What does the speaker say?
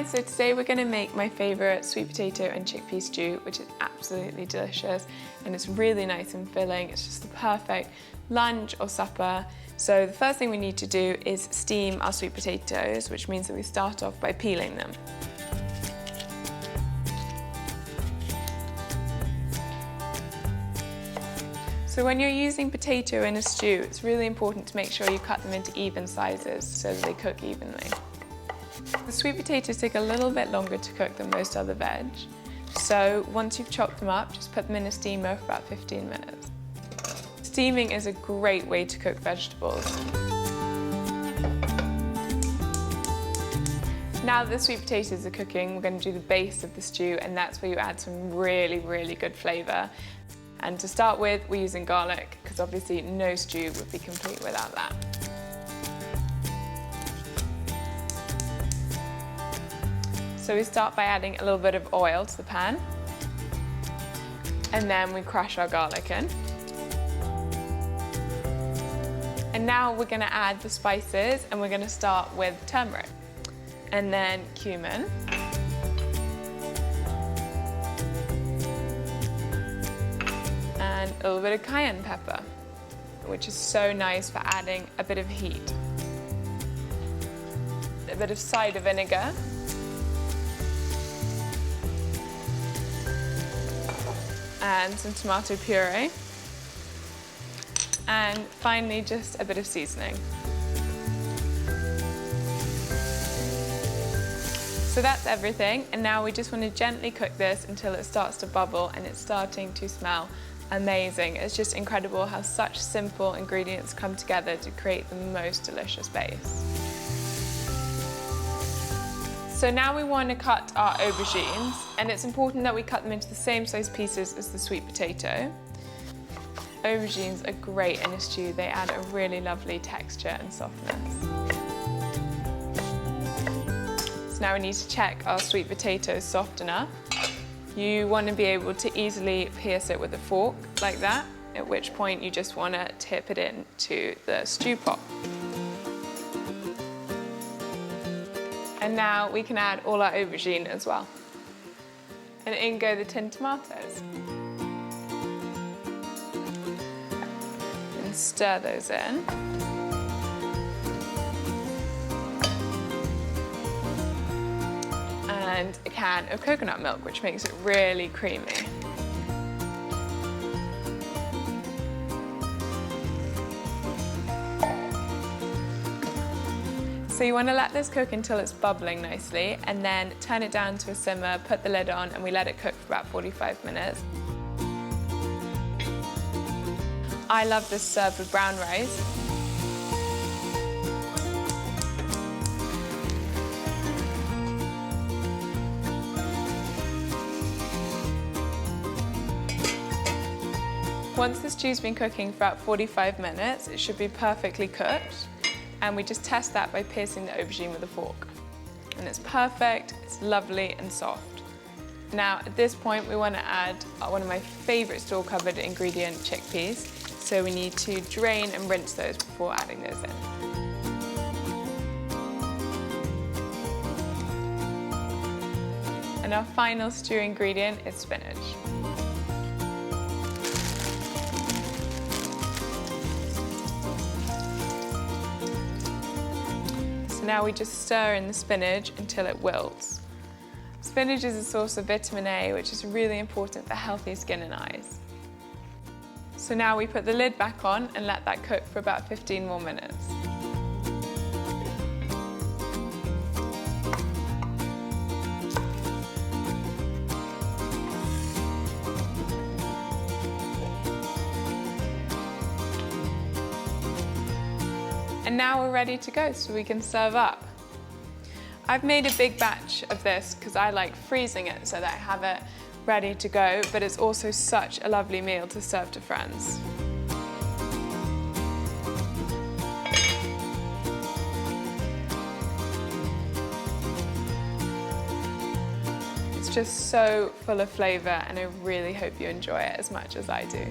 so today we're going to make my favourite sweet potato and chickpea stew, which is absolutely delicious and it's really nice and filling. It's just the perfect lunch or supper. So the first thing we need to do is steam our sweet potatoes, which means that we start off by peeling them. So when you're using potato in a stew, it's really important to make sure you cut them into even sizes so that they cook evenly. The sweet potatoes take a little bit longer to cook than most other veg. So once you've chopped them up, just put them in a steamer for about 15 minutes. Steaming is a great way to cook vegetables. Now that the sweet potatoes are cooking, we're going to do the base of the stew, and that's where you add some really, really good flavour. And to start with, we're using garlic, because obviously no stew would be complete without that. So we start by adding a little bit of oil to the pan, and then we crush our garlic in. And now we're going to add the spices, and we're going to start with turmeric, and then cumin, and a little bit of cayenne pepper, which is so nice for adding a bit of heat. A bit of cider vinegar, and some tomato puree, and finally just a bit of seasoning. So that's everything, and now we just want to gently cook this until it starts to bubble and it's starting to smell amazing. It's just incredible how such simple ingredients come together to create the most delicious base. So now we want to cut our aubergines, and it's important that we cut them into the same size pieces as the sweet potato. Aubergines are great in a stew. They add a really lovely texture and softness. So now we need to check our sweet potato is soft enough. You want to be able to easily pierce it with a fork like that, at which point you just want to tip it into the stew pot. And now we can add all our aubergine as well. And in go the tinned tomatoes. And stir those in. And a can of coconut milk, which makes it really creamy. So you want to let this cook until it's bubbling nicely, and then turn it down to a simmer, put the lid on, and we let it cook for about 45 minutes. I love this served with brown rice. Once the stew's been cooking for about 45 minutes, it should be perfectly cooked. And we just test that by piercing the aubergine with a fork. And it's perfect, it's lovely and soft. Now, at this point, we want to add one of my favourite store cupboard ingredient, chickpeas. So we need to drain and rinse those before adding those in. And our final stew ingredient is spinach. Now we just stir in the spinach until it wilts. Spinach is a source of vitamin A, which is really important for healthy skin and eyes. So now we put the lid back on and let that cook for about 15 more minutes. And now we're ready to go, so we can serve up. I've made a big batch of this because I like freezing it so that I have it ready to go, but it's also such a lovely meal to serve to friends. It's just so full of flavour, and I really hope you enjoy it as much as I do.